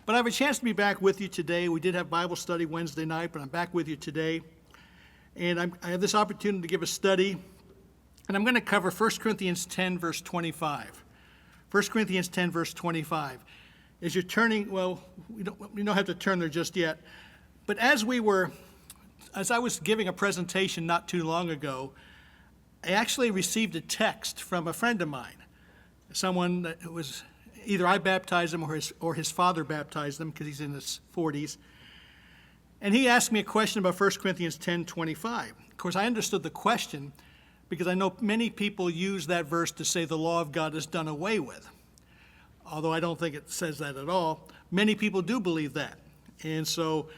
But I have a chance to be back with you today. We did have Bible study Wednesday night, but I'm back with you today. And I have this opportunity to give a study, and I'm going to cover 1 Corinthians 10, verse 25. 1 Corinthians 10, verse 25. As you're turning, well, we don't have to turn there just yet, but as I was giving a presentation not too long ago, I actually received a text from a friend of mine, someone that was, either I baptized him or his father baptized him because he's in his 40s. And he asked me a question about 1 Corinthians 10:25. Of course, I understood the question because I know many people use that verse to say the law of God is done away with. Although I don't think it says that at all. Many people do believe that. And so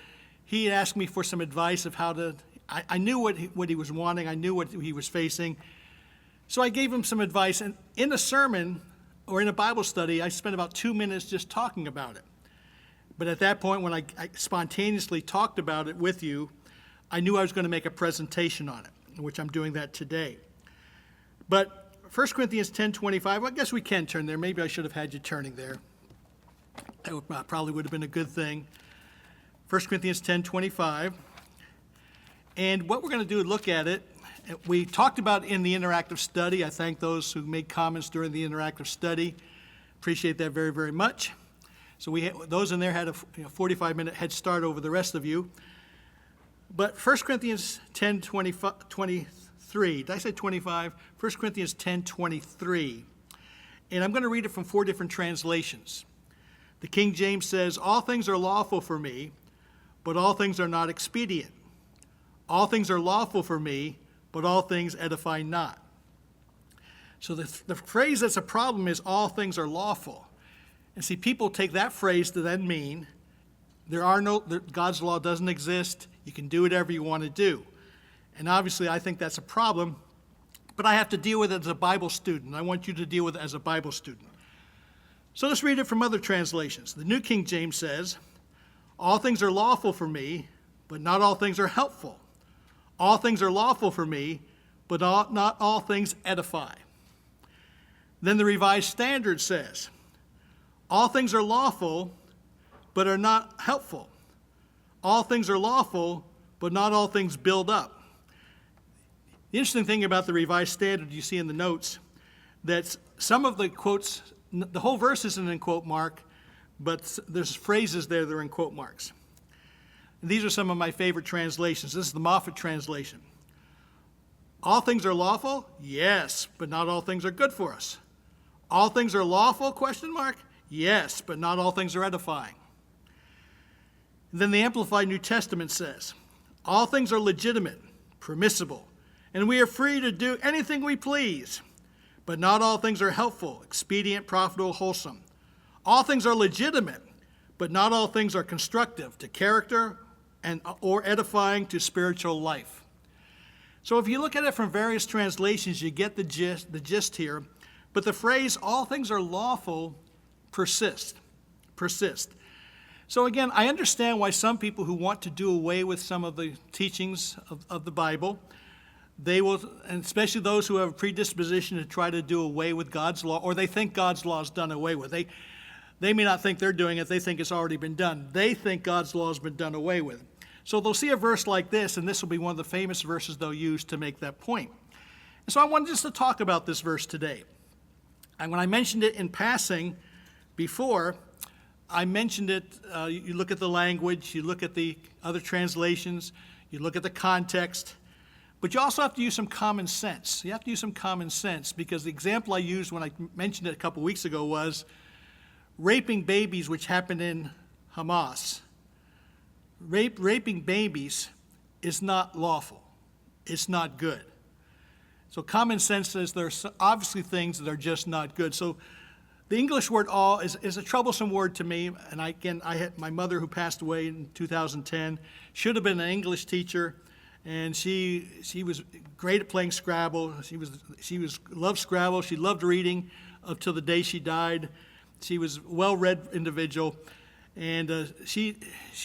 he asked me for some advice of how to, I knew what he was wanting, I knew what he was facing. So I gave him some advice, and in a sermon or in a Bible study, I spent about 2 minutes just talking about it. But at that point, when I spontaneously talked about it with you, I knew I was going to make a presentation on it, which I'm doing that today. But 1 Corinthians 10:25, well, I guess we can turn there. Maybe I should have had you turning there. That probably would have been a good thing. 1 Corinthians 10:25. And what we're going to do is look at it. We talked about in the interactive study. I thank those who made comments during the interactive study. Appreciate that very, very much. So those in there had a 45-minute head start over the rest of you. But 1 Corinthians 10:23. Did I say 25? 1 Corinthians 10:23. And I'm going to read it from 4 different translations. The King James says, "All things are lawful for me, but all things are not expedient. All things are lawful for me, but all things edify not." So the phrase that's a problem is all things are lawful. And see, people take that phrase to then mean God's law doesn't exist. You can do whatever you want to do. And obviously, I think that's a problem, but I have to deal with it as a Bible student. I want you to deal with it as a Bible student. So let's read it from other translations. The New King James says, "All things are lawful for me, but not all things are helpful. All things are lawful for me, but not all things edify." Then the Revised Standard says, "All things are lawful, but are not helpful. All things are lawful, but not all things build up." The interesting thing about the Revised Standard you see in the notes, that some of the quotes, the whole verse isn't in quote mark, but there's phrases there that are in quote marks. And these are some of my favorite translations. This is the Moffat translation. "All things are lawful? Yes, but not all things are good for us. All things are lawful, question mark? Yes, but not all things are edifying." And then the Amplified New Testament says, "All things are legitimate, permissible, and we are free to do anything we please, but not all things are helpful, expedient, profitable, wholesome. All things are legitimate, but not all things are constructive to character or edifying to spiritual life." So if you look at it from various translations, you get the gist here. But the phrase, "all things are lawful," persist. So again, I understand why some people who want to do away with some of the teachings of the Bible, they will, and especially those who have a predisposition to try to do away with God's law, or they think God's law is done away with. They may not think they're doing it, they think it's already been done. They think God's law has been done away with. So they'll see a verse like this, and this will be one of the famous verses they'll use to make that point. And so I wanted just to talk about this verse today. And when I mentioned it in passing before, I mentioned it, you look at the language, you look at the other translations, you look at the context, but you also have to use some common sense. You have to use some common sense, because the example I used when I mentioned it a couple weeks ago was raping babies, which happened in Hamas. Raping babies is not lawful. It's not good. So common sense says there's obviously things that are just not good. So the English word "all" is a troublesome word to me. And I had my mother, who passed away in 2010, should have been an English teacher, and she was great at playing Scrabble. She loved Scrabble. She loved reading up till the day she died. She was a well-read individual, and she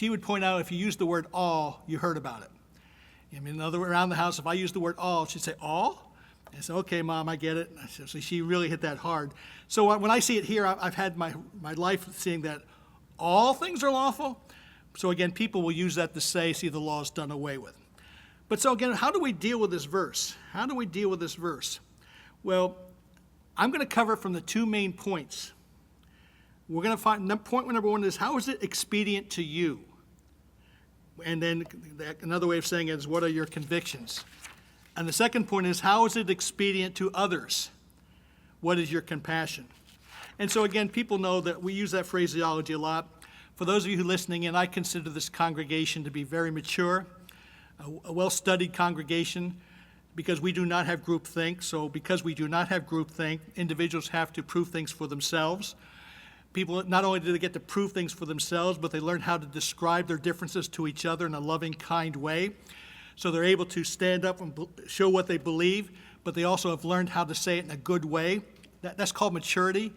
would point out if you used the word "all," you heard about it. I mean, around the house, if I used the word "all," she'd say, "All?" I said, "Okay, Mom, I get it." So she really hit that hard. So when I see it here, I've had my life seeing that all things are lawful. So again, people will use that to say, see, the law is done away with. But so again, how do we deal with this verse? How do we deal with this verse? Well, I'm going to cover it from the two main points. We're going to find, point number one is, how is it expedient to you? And then another way of saying it is, what are your convictions? And the second point is, how is it expedient to others? What is your compassion? And so again, people know that we use that phraseology a lot. For those of you who are listening in, I consider this congregation to be very mature, a well-studied congregation, because we do not have groupthink. So because we do not have groupthink, individuals have to prove things for themselves. People, not only do they get to prove things for themselves, but they learn how to describe their differences to each other in a loving, kind way. So they're able to stand up and show what they believe, but they also have learned how to say it in a good way. That's called maturity.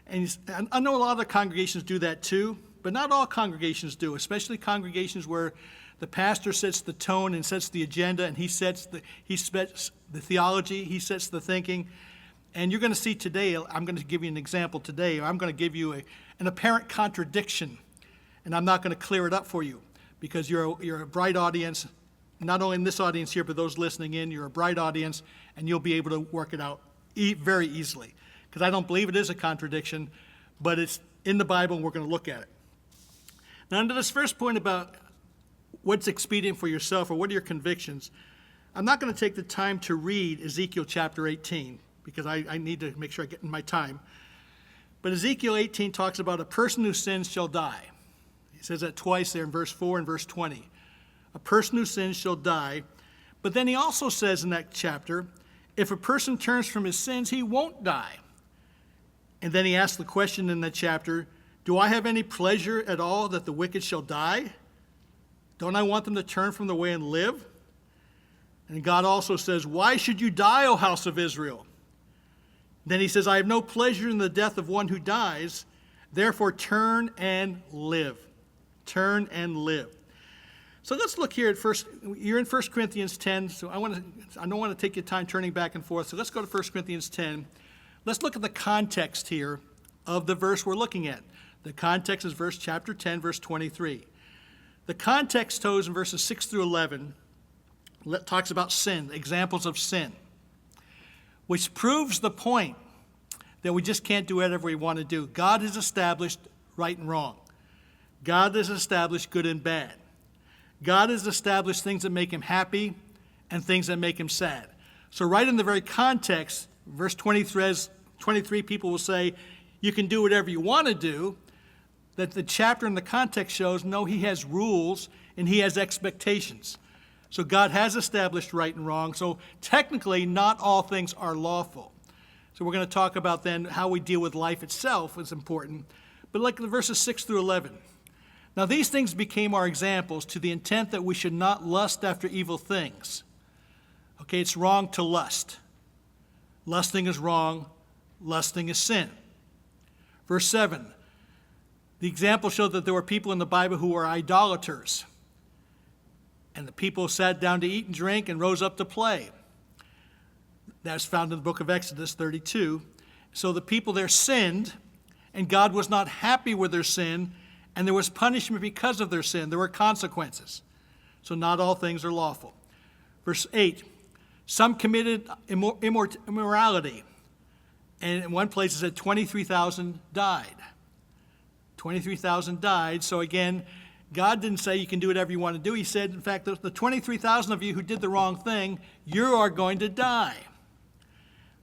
And I know a lot of the congregations do that too, but not all congregations do, especially congregations where the pastor sets the tone and sets the agenda, and he sets the theology, he sets the thinking. And you're going to see today, I'm going to give you an example today. I'm going to give you an apparent contradiction, and I'm not going to clear it up for you because you're a bright audience, not only in this audience here, but those listening in. You're a bright audience, and you'll be able to work it out very easily, because I don't believe it is a contradiction, but it's in the Bible, and we're going to look at it. Now, under this first point about what's expedient for yourself or what are your convictions, I'm not going to take the time to read Ezekiel chapter 18, because I need to make sure I get in my time. But Ezekiel 18 talks about a person who sins shall die. He says that twice there in verse 4 and verse 20. A person who sins shall die. But then he also says in that chapter, if a person turns from his sins, he won't die. And then he asks the question in that chapter, do I have any pleasure at all that the wicked shall die? Don't I want them to turn from the way and live? And God also says, why should you die, O house of Israel? Then he says, I have no pleasure in the death of one who dies. Therefore, turn and live. Turn and live. So let's look here at first. You're in 1 Corinthians 10, so I don't want to take your time turning back and forth. So let's go to 1 Corinthians 10. Let's look at the context here of the verse we're looking at. The context is chapter 10, verse 23. The context shows in verses 6 through 11 talks about sin, examples of sin, which proves the point that we just can't do whatever we want to do. God has established right and wrong. God has established good and bad. God has established things that make him happy and things that make him sad. So right in the very context, verse 23, people will say, you can do whatever you want to do. That the chapter in the context shows, no, he has rules and he has expectations. So God has established right and wrong. So technically, not all things are lawful. So we're going to talk about then how we deal with life itself is important. But like the verses 6 through 11. Now these things became our examples to the intent that we should not lust after evil things. Okay, it's wrong to lust. Lusting is wrong. Lusting is sin. Verse 7. The example showed that there were people in the Bible who were idolaters. And the people sat down to eat and drink and rose up to play. That's found in the book of Exodus 32. So the people there sinned, and God was not happy with their sin, and there was punishment because of their sin. There were consequences. So not all things are lawful. Verse 8, some committed immorality. And in one place it said 23,000 died. 23,000 died. So again, God didn't say you can do whatever you want to do. He said, in fact, the 23,000 of you who did the wrong thing, you are going to die.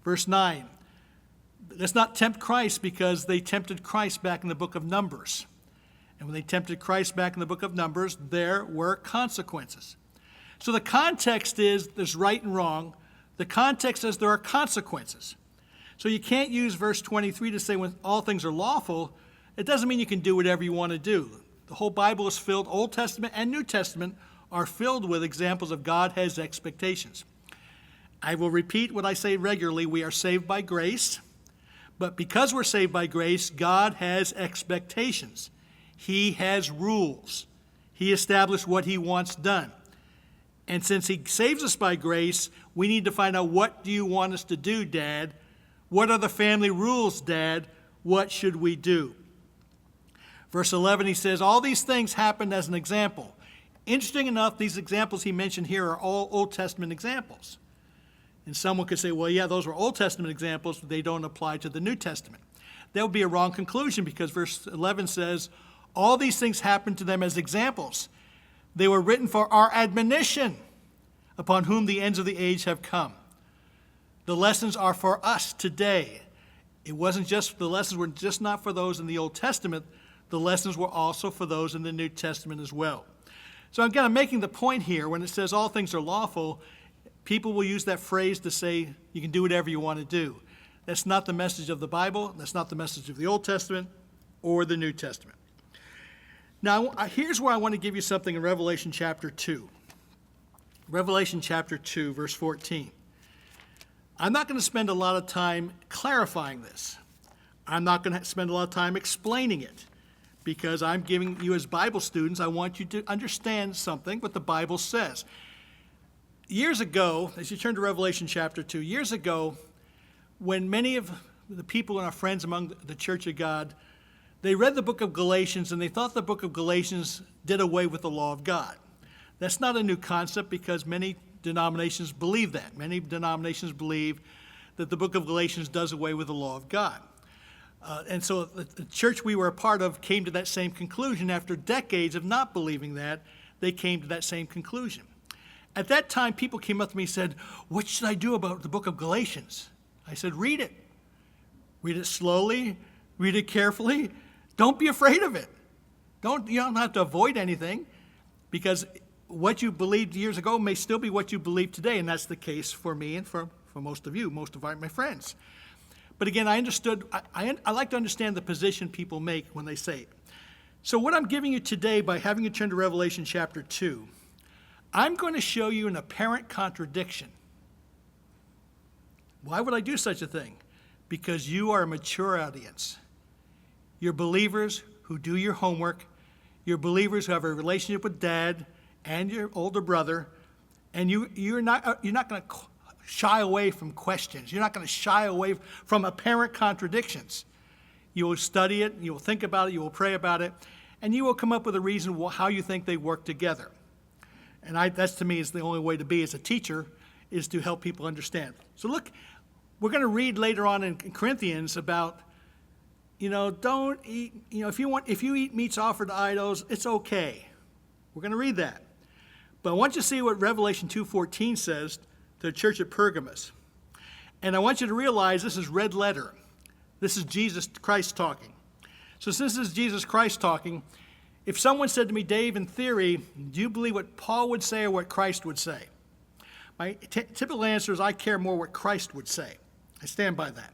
Verse 9, let's not tempt Christ, because they tempted Christ back in the book of Numbers. And when they tempted Christ back in the book of Numbers, there were consequences. So the context is there's right and wrong. The context is there are consequences. So you can't use verse 23 to say when all things are lawful, it doesn't mean you can do whatever you want to do. The whole Bible is filled, Old Testament and New Testament are filled with examples of God has expectations. I will repeat what I say regularly. We are saved by grace, but because we're saved by grace, God has expectations. He has rules. He established what he wants done. And since he saves us by grace, we need to find out, what do you want us to do, Dad? What are the family rules, Dad? What should we do? Verse 11, he says, all these things happened as an example. Interesting enough, these examples he mentioned here are all Old Testament examples. And someone could say, well, yeah, those were Old Testament examples, but they don't apply to the New Testament. That would be a wrong conclusion because verse 11 says, all these things happened to them as examples. They were written for our admonition, upon whom the ends of the age have come. The lessons are for us today. The lessons were just not for those in the Old Testament. The lessons were also for those in the New Testament as well. So again, I'm making the point here, when it says all things are lawful, people will use that phrase to say you can do whatever you want to do. That's not the message of the Bible. That's not the message of the Old Testament or the New Testament. Now, here's where I want to give you something in Revelation chapter 2. Revelation chapter 2, verse 14. I'm not going to spend a lot of time clarifying this. I'm not going to spend a lot of time explaining it because I'm giving you as Bible students, I want you to understand something, what the Bible says. Years ago, as you turn to Revelation chapter 2, years ago, when many of the people and our friends among the Church of God, they read the book of Galatians and they thought the book of Galatians did away with the law of God. That's not a new concept because many denominations believe that. Many denominations believe that the book of Galatians does away with the law of God. And so the church we were a part of came to that same conclusion. After decades of not believing that, they came to that same conclusion. At that time, people came up to me and said, what should I do about the book of Galatians? I said, read it. Read it slowly. Read it carefully. Don't be afraid of it. You don't have to avoid anything because what you believed years ago may still be what you believe today, and that's the case for me and for most of you, most of my friends. But again, I like to understand the position people make when they say it. So what I'm giving you today by having you turn to Revelation chapter 2, I'm going to show you an apparent contradiction. Why would I do such a thing? Because you are a mature audience. You're believers who do your homework. You're believers who have a relationship with Dad and your older brother, and you're not going to shy away from questions. You're not going to shy away from apparent contradictions. You will study it, you will think about it, you will pray about it, and you will come up with a reason how you think they work together. And that's to me is the only way to be as a teacher, is to help people understand. So look, we're going to read later on in Corinthians about, don't eat, if you eat meats offered to idols, it's okay. We're going to read that. But I want you to see what Revelation 2:14 says to the church at Pergamos. And I want you to realize this is red letter. This is Jesus Christ talking. So since this is Jesus Christ talking, if someone said to me, Dave, in theory, do you believe what Paul would say or what Christ would say? My typical answer is I care more what Christ would say. I stand by that.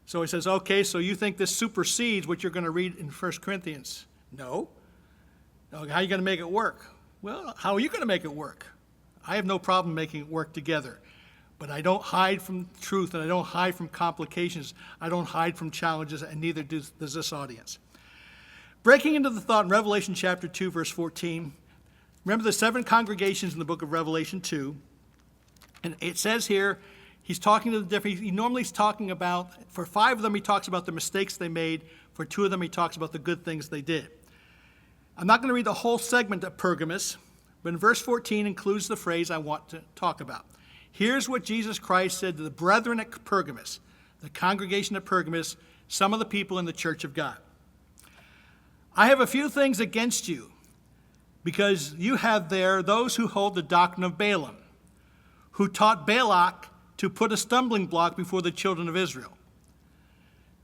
So he says, okay, so you think this supersedes what you're going to read in 1 Corinthians? No. How are you going to make it work? Well, how are you going to make it work? I have no problem making it work together. But I don't hide from truth, and I don't hide from complications. I don't hide from challenges, and neither does this audience. Breaking into the thought in Revelation chapter 2, verse 14, remember the 7 congregations in the book of Revelation 2, and it says here, he's talking to the different, he normally is talking about, for 5 of them he talks about the mistakes they made, for 2 of them he talks about the good things they did. I'm not going to read the whole segment of Pergamos, but in verse 14 includes the phrase I want to talk about. Here's what Jesus Christ said to the brethren at Pergamos, the congregation at Pergamos, some of the people in the church of God. I have a few things against you, because you have there those who hold the doctrine of Balaam, who taught Balak to put a stumbling block before the children of Israel,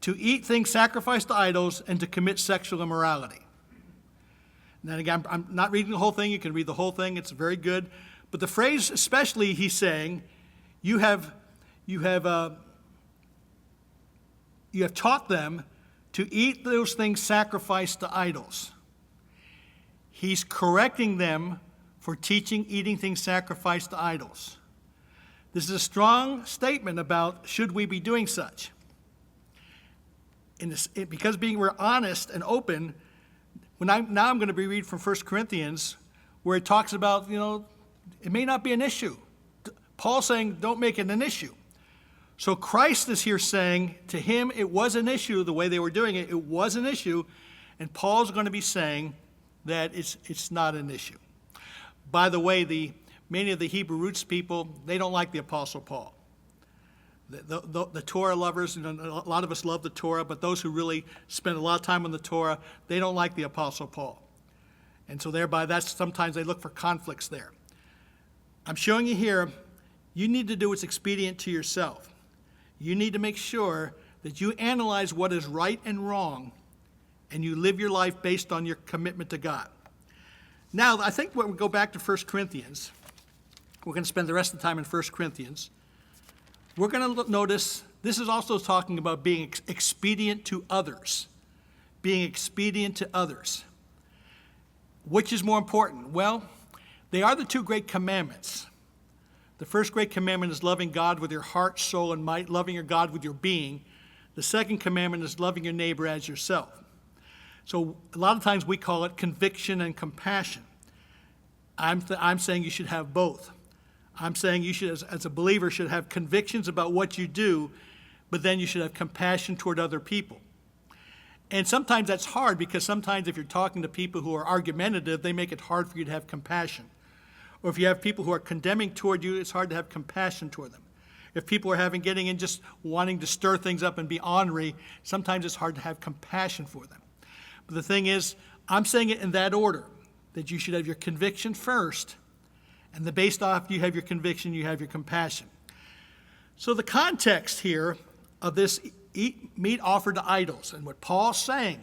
to eat things sacrificed to idols, and to commit sexual immorality. And then again, I'm not reading the whole thing. You can read the whole thing. It's very good. But the phrase especially, he's saying, you have taught them to eat those things sacrificed to idols. He's correcting them for teaching eating things sacrificed to idols. This is a strong statement about should we be doing such. Because we're honest and open, now I'm going to be reading from 1 Corinthians where it talks about, it may not be an issue. Paul's saying don't make it an issue. So Christ is here saying to him it was an issue the way they were doing it. It was an issue. And Paul's going to be saying that it's not an issue. By the way, many of the Hebrew roots people, they don't like the Apostle Paul. The Torah lovers, a lot of us love the Torah, but those who really spend a lot of time on the Torah, they don't like the Apostle Paul. And so thereby, sometimes they look for conflicts there. I'm showing you here, you need to do what's expedient to yourself. You need to make sure that you analyze what is right and wrong, and you live your life based on your commitment to God. Now, I think when we go back to 1 Corinthians, we're going to spend the rest of the time in 1 Corinthians. We're going to notice this is also talking about being expedient to others. Being expedient to others. Which is more important? Well, they are the two great commandments. The first great commandment is loving God with your heart, soul, and might, loving your God with your being. The second commandment is loving your neighbor as yourself. So a lot of times we call it conviction and compassion. I'm saying you should have both. I'm saying you should, as a believer, should have convictions about what you do, but then you should have compassion toward other people. And sometimes that's hard because sometimes if you're talking to people who are argumentative, they make it hard for you to have compassion. Or if you have people who are condemning toward you, it's hard to have compassion toward them. If people are getting in just wanting to stir things up and be ornery, sometimes it's hard to have compassion for them. But the thing is, I'm saying it in that order, that you should have your conviction first, and the based off you have your conviction, you have your compassion. So the context here of this eat meat offered to idols and what Paul's saying,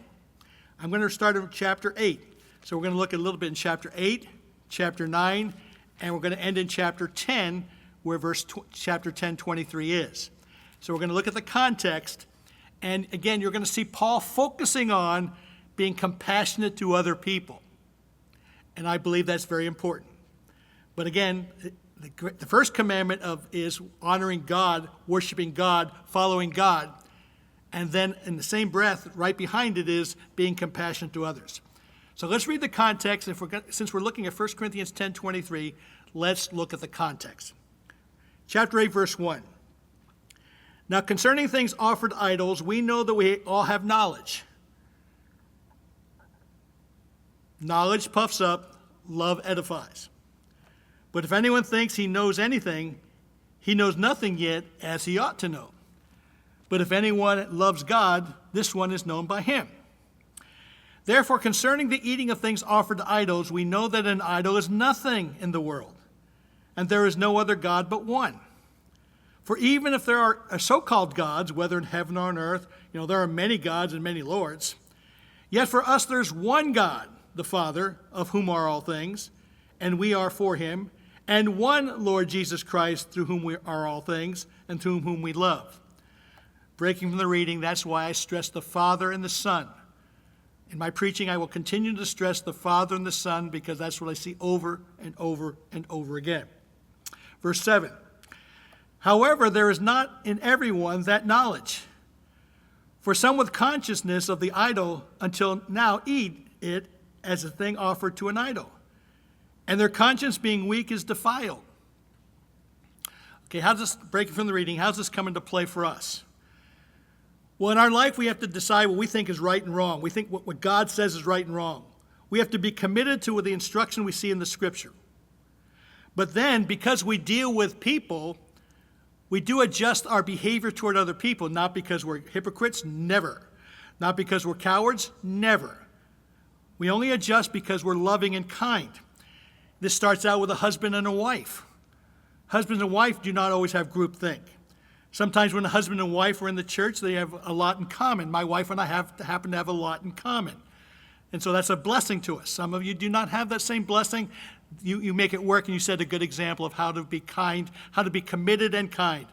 I'm going to start in chapter 8. So we're going to look at a little bit in chapter 8, chapter 9, and we're going to end in chapter 10, where chapter 10:23 is. So we're going to look at the context, and again, you're going to see Paul focusing on being compassionate to other people. And I believe that's very important. But again, the first commandment is honoring God, worshiping God, following God. And then in the same breath, right behind it is being compassionate to others. So let's read the context. Since we're looking at 1 Corinthians 10:23, let's look at the context. Chapter 8, verse 1. Now concerning things offered to idols, we know that we all have knowledge. Knowledge puffs up, love edifies. But if anyone thinks he knows anything, he knows nothing yet as he ought to know. But if anyone loves God, this one is known by him. Therefore, concerning the eating of things offered to idols, we know that an idol is nothing in the world, and there is no other God but one. For even if there are so-called gods, whether in heaven or on earth, there are many gods and many lords, yet for us there's one God, the Father, of whom are all things, and we are for him, and one Lord Jesus Christ, through whom we are all things, and through whom we love. Breaking from the reading, that's why I stress the Father and the Son. In my preaching, I will continue to stress the Father and the Son because that's what I see over and over and over again. Verse 7. However, there is not in everyone that knowledge. For some with consciousness of the idol until now eat it as a thing offered to an idol, and their conscience being weak is defiled. Okay, how's this, breaking from the reading, how's this come into play for us? Well, in our life, we have to decide what we think is right and wrong. We think what God says is right and wrong. We have to be committed to the instruction we see in the Scripture. But then, because we deal with people, we do adjust our behavior toward other people, not because we're hypocrites, never. Not because we're cowards, never. We only adjust because we're loving and kind. This starts out with a husband and a wife. Husband and wife do not always have groupthink. Sometimes when a husband and wife are in the church, they have a lot in common. My wife and I happen to have a lot in common. And so that's a blessing to us. Some of you do not have that same blessing. You make it work, and you set a good example of how to be kind, how to be committed and kind.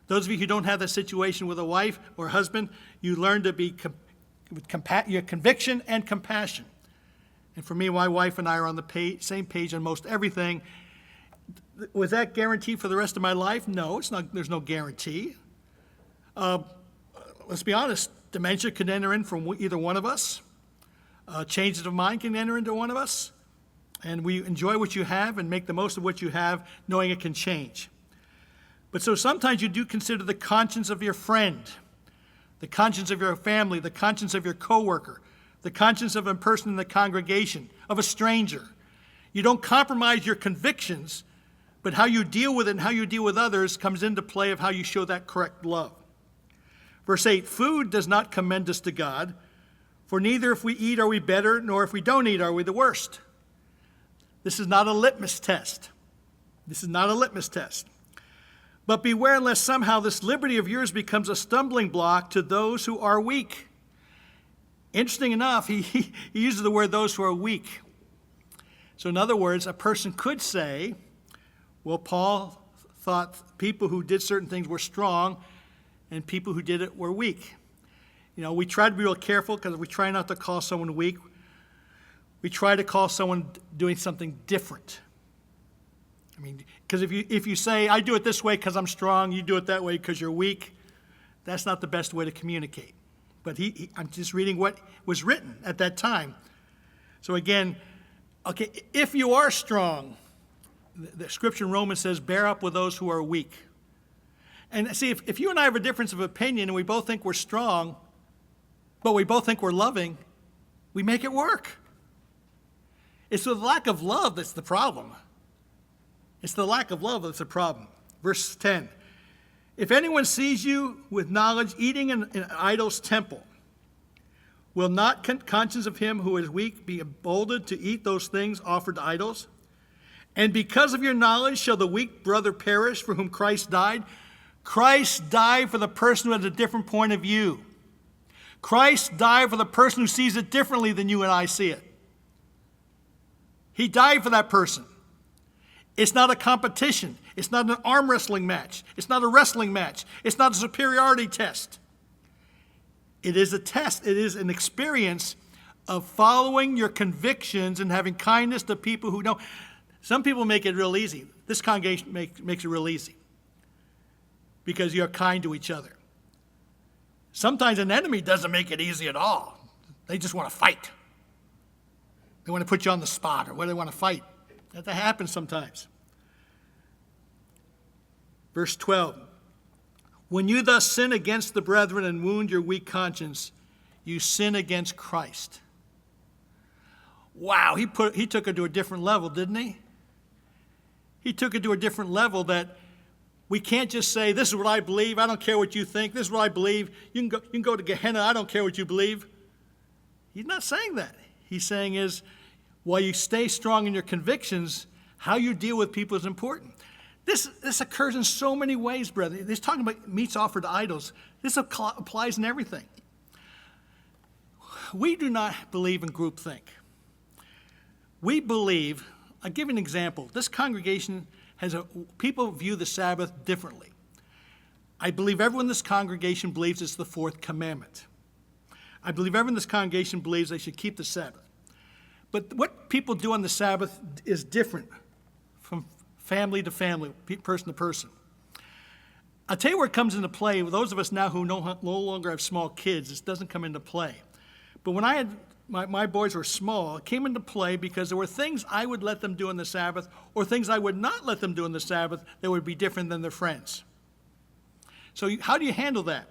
Those of you who don't have that situation with a wife or husband, you learn to be your conviction and compassion. And for me, my wife and I are on the same page on most everything. Was that guaranteed for the rest of my life? No, it's not. There's no guarantee. Let's be honest. Dementia can enter in from either one of us. Changes of mind can enter into one of us. And we enjoy what you have and make the most of what you have, knowing it can change. But so sometimes you do consider the conscience of your friend, the conscience of your family, the conscience of your coworker, the conscience of a person in the congregation, of a stranger. You don't compromise your convictions, but how you deal with it and how you deal with others comes into play of how you show that correct love. Verse 8, food does not commend us to God, for neither if we eat are we better, nor if we don't eat are we the worst. This is not a litmus test. This is not a litmus test. But beware lest somehow this liberty of yours becomes a stumbling block to those who are weak. Interesting enough, he uses the word those who are weak. So in other words, a person could say, well, Paul thought people who did certain things were strong and people who did it were weak. You know, we try to be real careful because we try not to call someone weak. We try to call someone doing something different. I mean, because if you say, I do it this way because I'm strong, you do it that way because you're weak, that's not the best way to communicate. But I'm just reading what was written at that time. So again, okay, if you are strong, the scripture in Romans says, bear up with those who are weak. And see, if you and I have a difference of opinion and we both think we're strong, but we both think we're loving, we make it work. It's the lack of love that's the problem. It's the lack of love that's the problem. Verse 10, if anyone sees you with knowledge eating in an idol's temple, will not conscience of him who is weak be emboldened to eat those things offered to idols? And because of your knowledge shall the weak brother perish for whom Christ died? Christ died for the person who has a different point of view. Christ died for the person who sees it differently than you and I see it. He died for that person. It's not a competition. It's not an arm wrestling match. It's not a wrestling match. It's not a superiority test. It is a test. It is an experience of following your convictions and having kindness to people who don't. Some people make it real easy. This congregation makes it real easy because you're kind to each other. Sometimes an enemy doesn't make it easy at all. They just want to fight. They want to put you on the spot or where they want to fight. That happens sometimes. Verse 12. When you thus sin against the brethren and wound your weak conscience, you sin against Christ. Wow, he took it to a different level, didn't he? He took it to a different level that we can't just say, this is what I believe, I don't care what you think, this is what I believe, you can go to Gehenna, I don't care what you believe. He's not saying that. He's saying is, while you stay strong in your convictions, how you deal with people is important. This occurs in so many ways, brother. He's talking about meats offered to idols. This applies in everything. We do not believe in groupthink. We believe, I'll give you an example. This congregation people view the Sabbath differently. I believe everyone in this congregation believes it's the fourth commandment. I believe everyone in this congregation believes they should keep the Sabbath. But what people do on the Sabbath is different from family to family, person to person. I'll tell you where it comes into play. With those of us now who no longer have small kids, this doesn't come into play. But when I had my boys were small, it came into play because there were things I would let them do on the Sabbath or things I would not let them do on the Sabbath that would be different than their friends. So how do you handle that?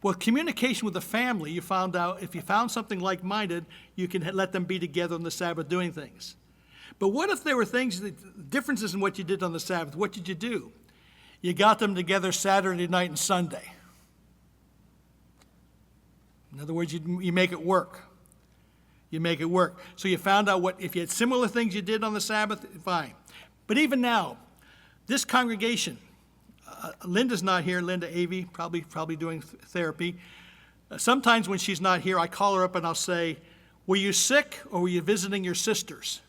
Well, communication with the family, you found out if you found something like-minded, you can let them be together on the Sabbath doing things. But what if there were differences in what you did on the Sabbath? What did you do? You got them together Saturday night and Sunday. In other words, you make it work. You make it work. So you found out if you had similar things you did on the Sabbath, fine. But even now, this congregation, Linda's not here, Linda Avey, probably doing therapy. Sometimes when she's not here, I call her up and I'll say, were you sick or were you visiting your sisters?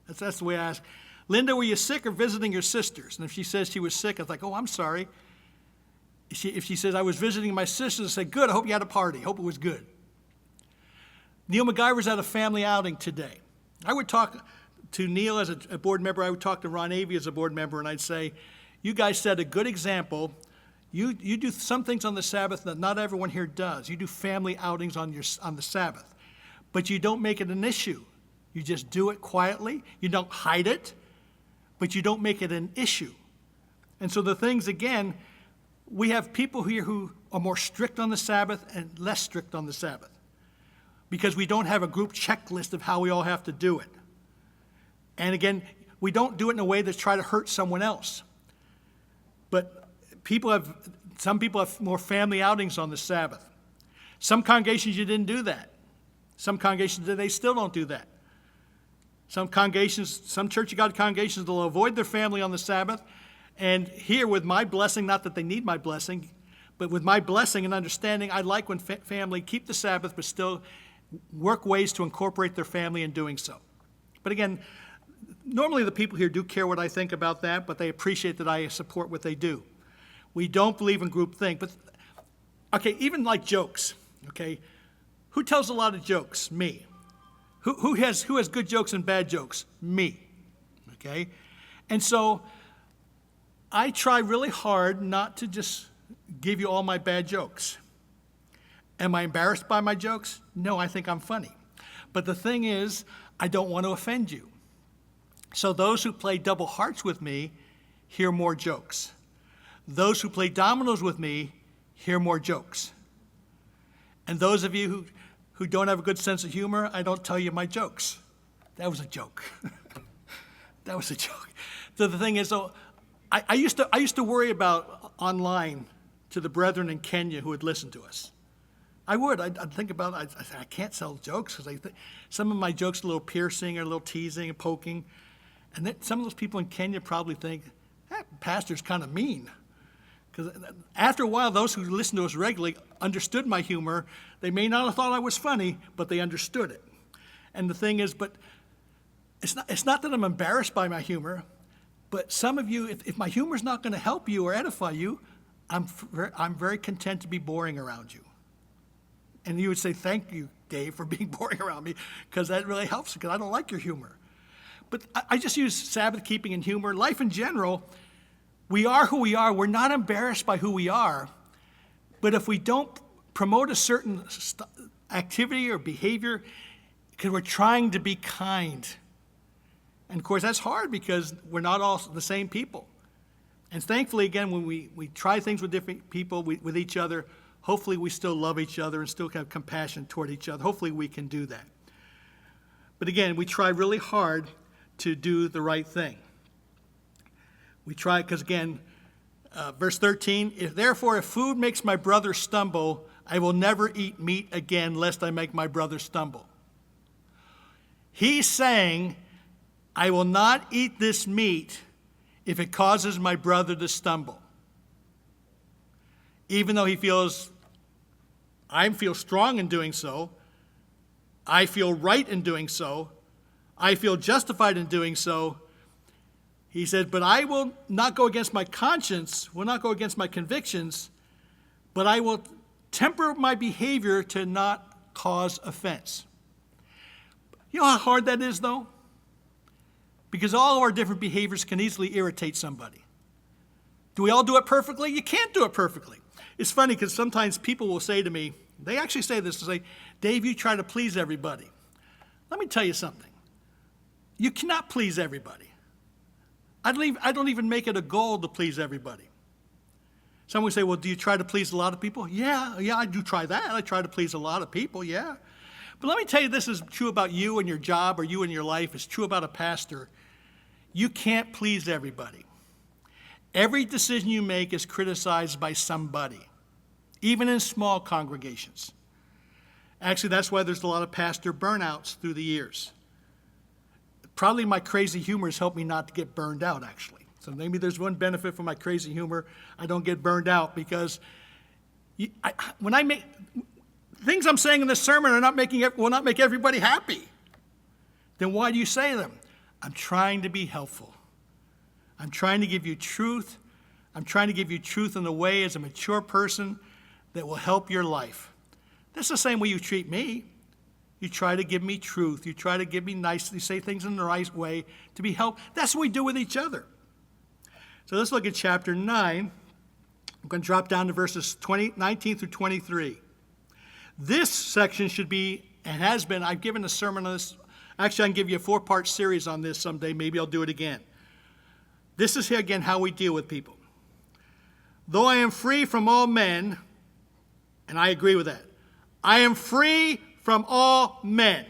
That's the way I ask. Linda, were you sick or visiting your sisters? And if she says she was sick, I was like, oh, I'm sorry. If she says, I was visiting my sisters, I say, good, I hope you had a party. Hope it was good. Neil MacGyver's at a family outing today. I would talk to Neil as a board member. I would talk to Ron Avey as a board member, and I'd say, you guys set a good example. You do some things on the Sabbath that not everyone here does. You do family outings on the Sabbath. But you don't make it an issue. You just do it quietly. You don't hide it, but you don't make it an issue. And so the things, again, we have people here who are more strict on the Sabbath and less strict on the Sabbath. because we don't have a group checklist of how we all have to do it. And again, we don't do it in a way to try to hurt someone else. But some people have more family outings on the Sabbath. Some congregations, you didn't do that. Some congregations, they still don't do that. Some Church of God congregations, they'll avoid their family on the Sabbath. And here, with my blessing, not that they need my blessing, but with my blessing and understanding, I like when family keep the Sabbath, but still work ways to incorporate their family in doing so. But again, normally the people here do care what I think about that, but they appreciate that I support what they do. We don't believe in groupthink. But, okay, even like jokes, okay? Who tells a lot of jokes? Me. Who has good jokes and bad jokes? Me, okay? And so I try really hard not to just give you all my bad jokes. Am I embarrassed by my jokes? No, I think I'm funny. But the thing is, I don't want to offend you. So those who play double hearts with me hear more jokes. Those who play dominoes with me hear more jokes. And those of you who don't have a good sense of humor, I don't tell you my jokes. That was a joke. That was a joke. So the thing is, though, I used to worry about online to the brethren in Kenya who would listen to us. I would. I'd think about it. I can't sell jokes because some of my jokes are a little piercing or a little teasing and poking. And then some of those people in Kenya probably think, that pastor's kind of mean. Because after a while, those who listened to us regularly understood my humor. They may not have thought I was funny, but they understood it. And the thing is, but it's not that I'm embarrassed by my humor, but some of you, if my humor's not going to help you or edify you, I'm very content to be boring around you. And you would say, thank you, Dave, for being boring around me, because that really helps, because I don't like your humor. But I just use Sabbath keeping and humor. Life in general, we are who we are. We're not embarrassed by who we are. But if we don't promote a certain activity or behavior, because we're trying to be kind. And of course, that's hard because we're not all the same people. And thankfully, again, when we try things with different people, with each other, hopefully we still love each other and still have compassion toward each other. Hopefully we can do that. But again, we try really hard to do the right thing. We try, because again, verse 13, if food makes my brother stumble, I will never eat meat again, lest I make my brother stumble. He's saying, I will not eat this meat if it causes my brother to stumble. Even though I feel strong in doing so, I feel right in doing so, I feel justified in doing so. He said, but I will not go against my conscience, will not go against my convictions, but I will temper my behavior to not cause offense. You know how hard that is, though? Because all of our different behaviors can easily irritate somebody. Do we all do it perfectly? You can't do it perfectly. It's funny because sometimes people will say to me, they actually say this, they say, Dave, you try to please everybody. Let me tell you something. You cannot please everybody. I don't even make it a goal to please everybody. Some would say, well, do you try to please a lot of people? Yeah, I do try that. I try to please a lot of people, yeah. But let me tell you, this is true about you and your job or you and your life. It's true about a pastor. You can't please everybody. Every decision you make is criticized by somebody, even in small congregations. Actually, that's why there's a lot of pastor burnouts through the years. Probably my crazy humor has helped me not to get burned out, actually. So maybe there's one benefit from my crazy humor. I don't get burned out because when I make things I'm saying in this sermon will not make everybody happy. Then why do you say them? I'm trying to be helpful. I'm trying to give you truth. I'm trying to give you truth in a way as a mature person that will help your life. That's the same way you treat me. You try to give me truth. You try to give me nicely, say things in the right way to be helped. That's what we do with each other. So let's look at chapter 9. I'm going to drop down to verses 19 through 23. This section should be, and has been, I've given a sermon on this. Actually, I can give you a 4-part series on this someday. Maybe I'll do it again. This is, again, how we deal with people. Though I am free from all men, and I agree with that. I am free from all men.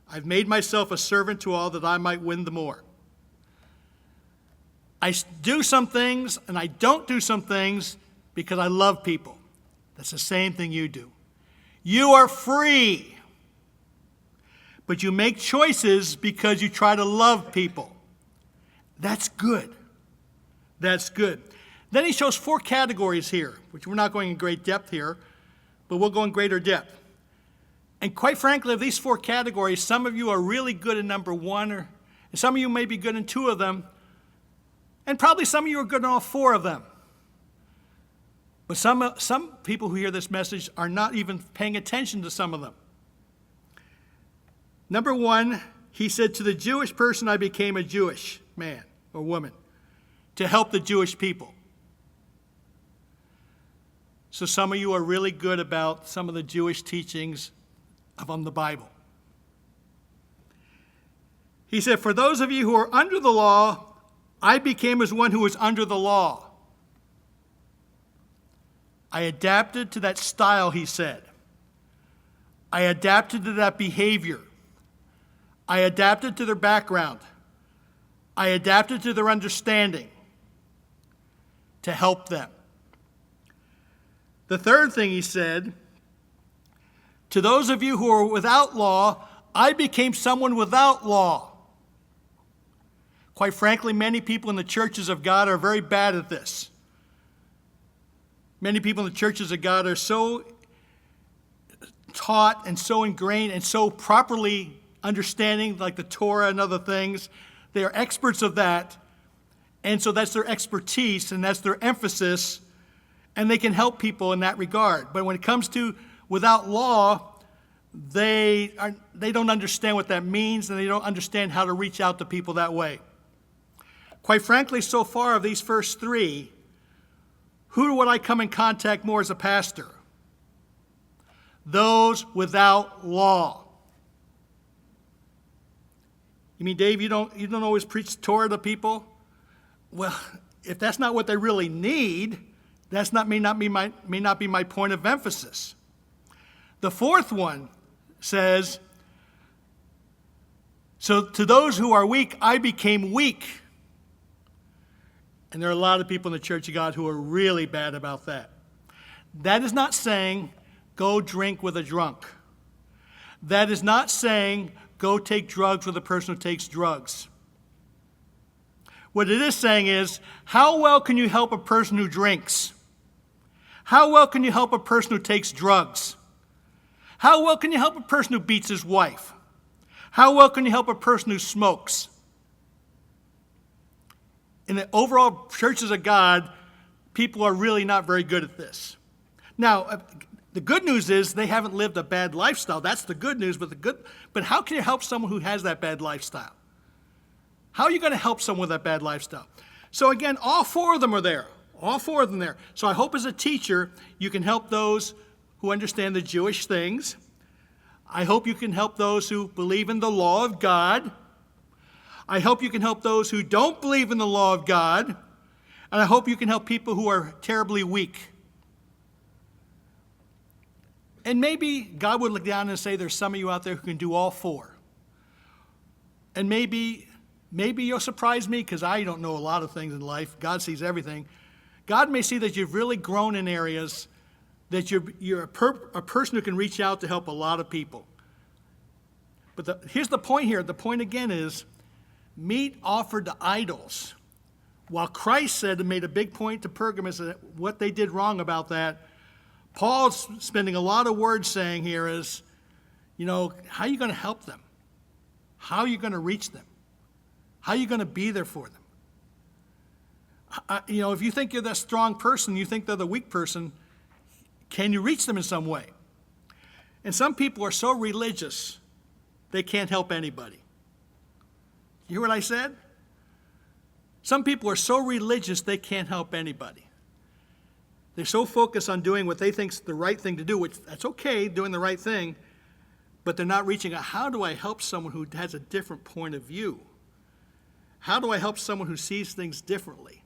I've made myself a servant to all that I might win the more. I do some things and I don't do some things because I love people. That's the same thing you do. You are free, but you make choices because you try to love people. That's good. That's good. Then he shows 4 categories here, which we're not going in great depth here, but we'll go in greater depth. And quite frankly, of these 4 categories, some of you are really good in number 1, and some of you may be good in 2 of them, and probably some of you are good in all 4 of them. But some people who hear this message are not even paying attention to some of them. Number 1, he said, to the Jewish person I became a Jewish man or woman to help the Jewish people. So some of you are really good about some of the Jewish teachings from the Bible. He said, for those of you who are under the law, I became as one who was under the law. I adapted to that style, he said. I adapted to that behavior. I adapted to their background. I adapted to their understanding to help them. The third thing he said, to those of you who are without law, I became someone without law. Quite frankly, many people in the churches of God are very bad at this. Many people in the churches of God are so taught and so ingrained and so properly understanding, like the Torah and other things. They are experts of that, and so that's their expertise and that's their emphasis, and they can help people in that regard. But when it comes to without law, they don't understand what that means, and they don't understand how to reach out to people that way. Quite frankly, so far of these first 3, who would I come in contact more as a pastor? Those without law. You mean, Dave, you don't always preach Torah to people? Well, if that's not what they really need, that's may not be my point of emphasis. The 4th one says, so to those who are weak, I became weak. And there are a lot of people in the Church of God who are really bad about that. That is not saying go drink with a drunk. That is not saying go take drugs with a person who takes drugs. What it is saying is, how well can you help a person who drinks? How well can you help a person who takes drugs? How well can you help a person who beats his wife? How well can you help a person who smokes? In the overall churches of God, people are really not very good at this. Now, the good news is they haven't lived a bad lifestyle. That's the good news. But how can you help someone who has that bad lifestyle? How are you going to help someone with that bad lifestyle? So again, all 4 of them are there. All 4 of them there. So I hope as a teacher, you can help those who understand the Jewish things. I hope you can help those who believe in the law of God. I hope you can help those who don't believe in the law of God. And I hope you can help people who are terribly weak. And maybe God would look down and say there's some of you out there who can do all 4. And maybe you'll surprise me because I don't know a lot of things in life. God sees everything. God may see that you've really grown in areas that you're a person who can reach out to help a lot of people. But here's the point here. The point again is meat offered to idols. While Christ said and made a big point to Pergamos that what they did wrong about that, Paul's spending a lot of words saying here is, how are you going to help them? How are you going to reach them? How are you going to be there for them? If you think you're the strong person, you think they're the weak person, can you reach them in some way? And some people are so religious, they can't help anybody. You hear what I said? Some people are so religious, they can't help anybody. They're so focused on doing what they think is the right thing to do, which that's okay, doing the right thing, but they're not reaching out. How do I help someone who has a different point of view? How do I help someone who sees things differently?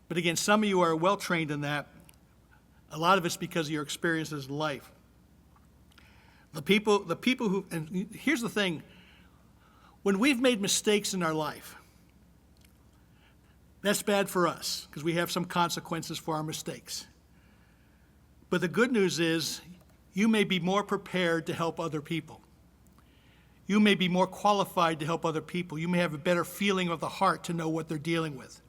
But again, some of you are well trained in that. A lot of it's because of your experiences in life. The people who, and here's the thing, when we've made mistakes in our life, that's bad for us because we have some consequences for our mistakes. But the good news is you may be more prepared to help other people. You may be more qualified to help other people. You may have a better feeling of the heart to know what they're dealing with.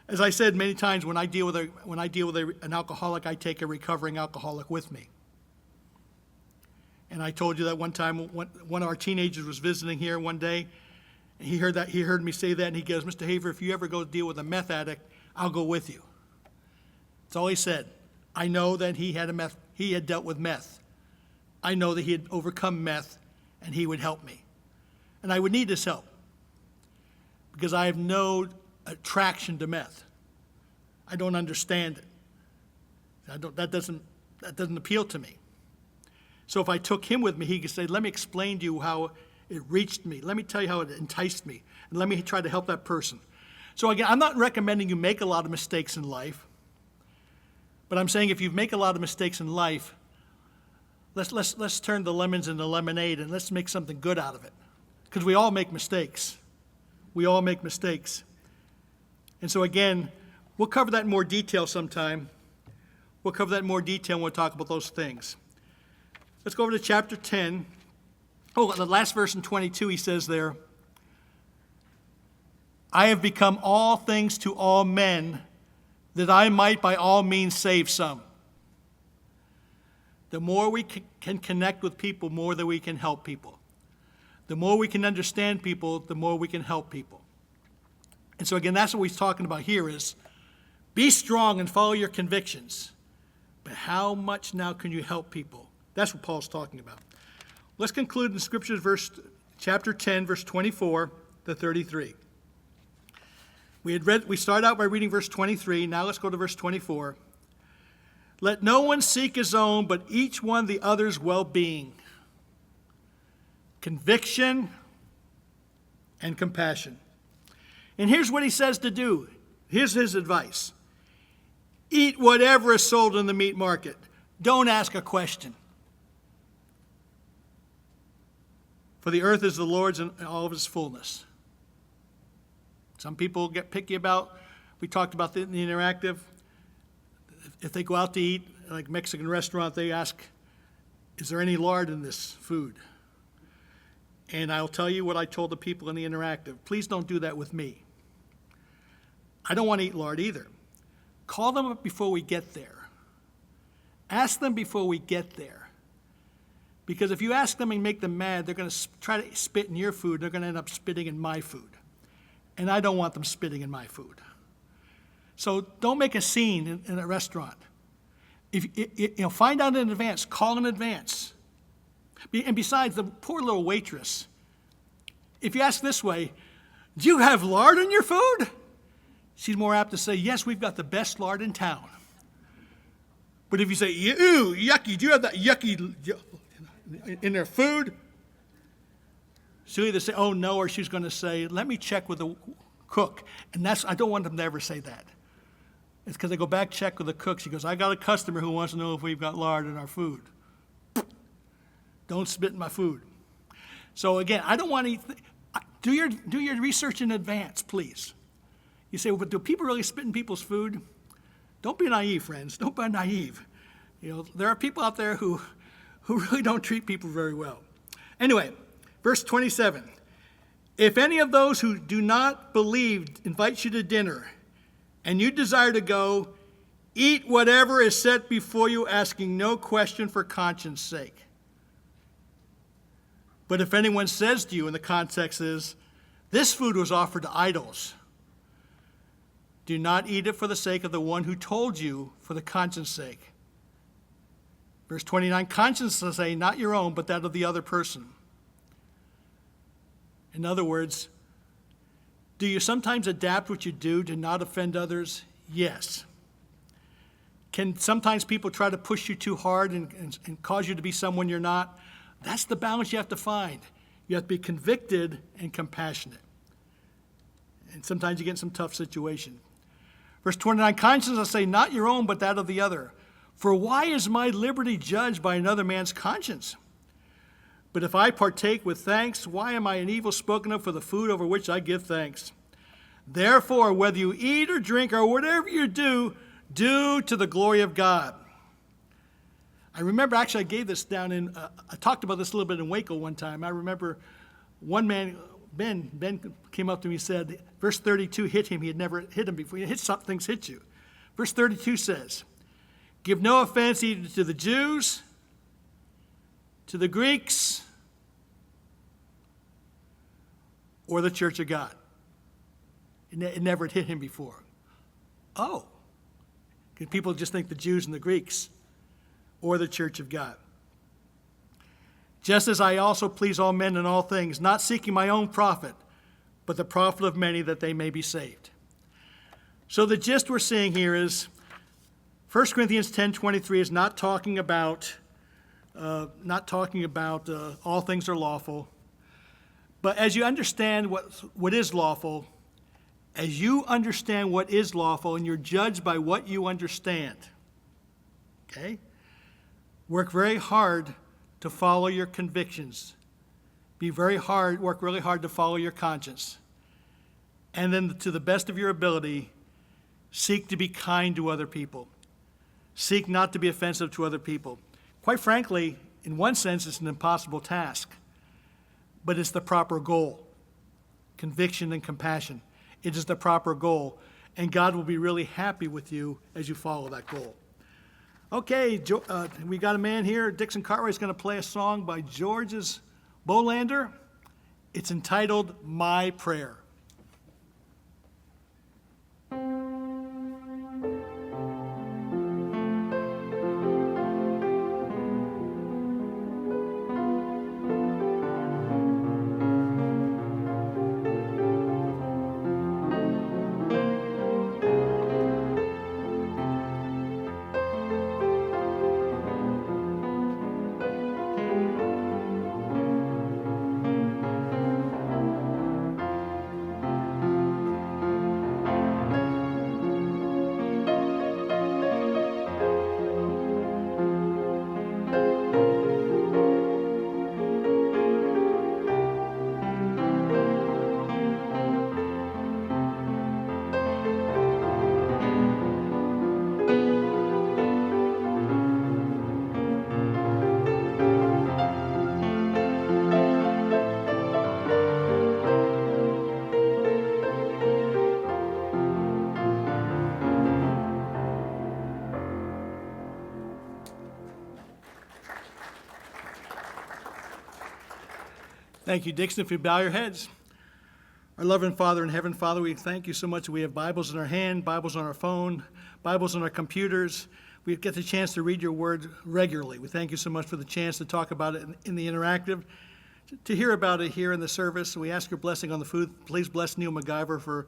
As I said many times, when I deal with an alcoholic, I take a recovering alcoholic with me. And I told you that one time, one of our teenagers was visiting here one day, and he heard me say that, and he goes, "Mr. Havir, if you ever go deal with a meth addict, I'll go with you." That's all he said. I know that he had dealt with meth. I know that he had overcome meth, and he would help me. And I would need his help because I have no attraction to meth. I don't understand it. That doesn't appeal to me. So if I took him with me, he could say, "Let me explain to you how it reached me. Let me tell you how it enticed me. And let me try to help that person." So again, I'm not recommending you make a lot of mistakes in life. But I'm saying if you make a lot of mistakes in life, let's turn the lemons into lemonade and let's make something good out of it. Because we all make mistakes. We all make mistakes. And so again, we'll cover that in more detail sometime. We'll cover that in more detail when we talk about those things. Let's go over to chapter 10. Oh, the last verse in 22, he says there, "I have become all things to all men, that I might by all means save some." The more we can connect with people, more that we can help people. The more we can understand people, the more we can help people. And so again, that's what he's talking about here is, be strong and follow your convictions. But how much now can you help people? That's what Paul's talking about. Let's conclude in Scripture, chapter 10, verse 24 to 33. We start out by reading verse 23. Now let's go to verse 24. "Let no one seek his own, but each one the other's well-being." Conviction and compassion. And here's what he says to do. Here's his advice. Eat whatever is sold in the meat market. Don't ask a question. For the earth is the Lord's and all of its fullness. Some people get picky about, we talked about in the interactive, if they go out to eat, like Mexican restaurant, they ask, "Is there any lard in this food?" And I'll tell you what I told the people in the interactive. Please don't do that with me. I don't want to eat lard either. Call them up before we get there. Ask them before we get there. Because if you ask them and make them mad, they're going to try to spit in your food. They're going to end up spitting in my food. And I don't want them spitting in my food. So don't make a scene in a restaurant. Find out in advance. Call in advance. And besides, the poor little waitress, if you ask this way, "Do you have lard in your food?" She's more apt to say, "Yes, we've got the best lard in town." But if you say, "Ew, yucky, do you have that yucky in their food?" She'll either say, "Oh, no," or she's going to say, "Let me check with the cook." And I don't want them to ever say that. It's because they go back, check with the cook. She goes, "I got a customer who wants to know if we've got lard in our food." Don't spit in my food. So again, I don't want to do your research in advance, please. You say, "Well, but do people really spit in people's food?" Don't be naive, friends. Don't be naive. There are people out there who really don't treat people very well. Anyway, verse 27. "If any of those who do not believe invites you to dinner, and you desire to go, eat whatever is set before you, asking no question for conscience sake. But if anyone says to you," and the context is, "This food was offered to idols," do not eat it for the sake of the one who told you, for the conscience sake. Verse 29, "Conscience is say, not your own, but that of the other person." In other words, do you sometimes adapt what you do to not offend others? Yes. Can sometimes people try to push you too hard and cause you to be someone you're not? That's the balance you have to find. You have to be convicted and compassionate. And sometimes you get in some tough situations. Verse 29, "Conscience, I say, not your own, but that of the other. For why is my liberty judged by another man's conscience? But if I partake with thanks, why am I an evil spoken of for the food over which I give thanks? Therefore, whether you eat or drink or whatever you do, do to the glory of God. I remember, actually, I gave this down in, I talked about this a little bit in Waco one time. I remember one man, Ben came up to me and said, verse 32 hit him. He had never hit him before. Things hit you. Verse 32 says, give no offense either to the Jews, to the Greeks, or the church of God. It never had hit him before. Oh, because people just think the Jews and the Greeks or the church of God. Just as I also please all men in all things, not seeking my own profit, but the profit of many that they may be saved. So the gist we're seeing here is 1 Corinthians 10:23 is not talking about all things are lawful. But as you understand what is lawful, as you understand what is lawful and you're judged by what you understand, okay, work very hard to follow your convictions. Work really hard to follow your conscience. And then to the best of your ability, seek to be kind to other people. Seek not to be offensive to other people. Quite frankly, in one sense, it's an impossible task, but it's the proper goal. Conviction and compassion. It is the proper goal, and God will be really happy with you as you follow that goal. Okay, we got a man here. Dixon Cartwright is going to play a song by Georges Bolander. It's entitled My Prayer. Thank you, Dixon. If you bow your heads. Our loving Father in heaven, Father, we thank you so much that we have Bibles in our hand, Bibles on our phone, Bibles on our computers. We get the chance to read your word regularly. We thank you so much for the chance to talk about it in the interactive, to hear about it here in the service. We ask your blessing on the food. Please bless Neil MacGyver for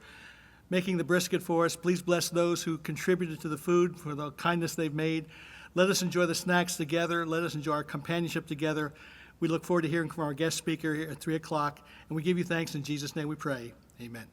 making the brisket for us. Please bless those who contributed to the food for the kindness they've made. Let us enjoy the snacks together. Let us enjoy our companionship together. We look forward to hearing from our guest speaker here at 3 o'clock, and we give you thanks in Jesus' name we pray. Amen.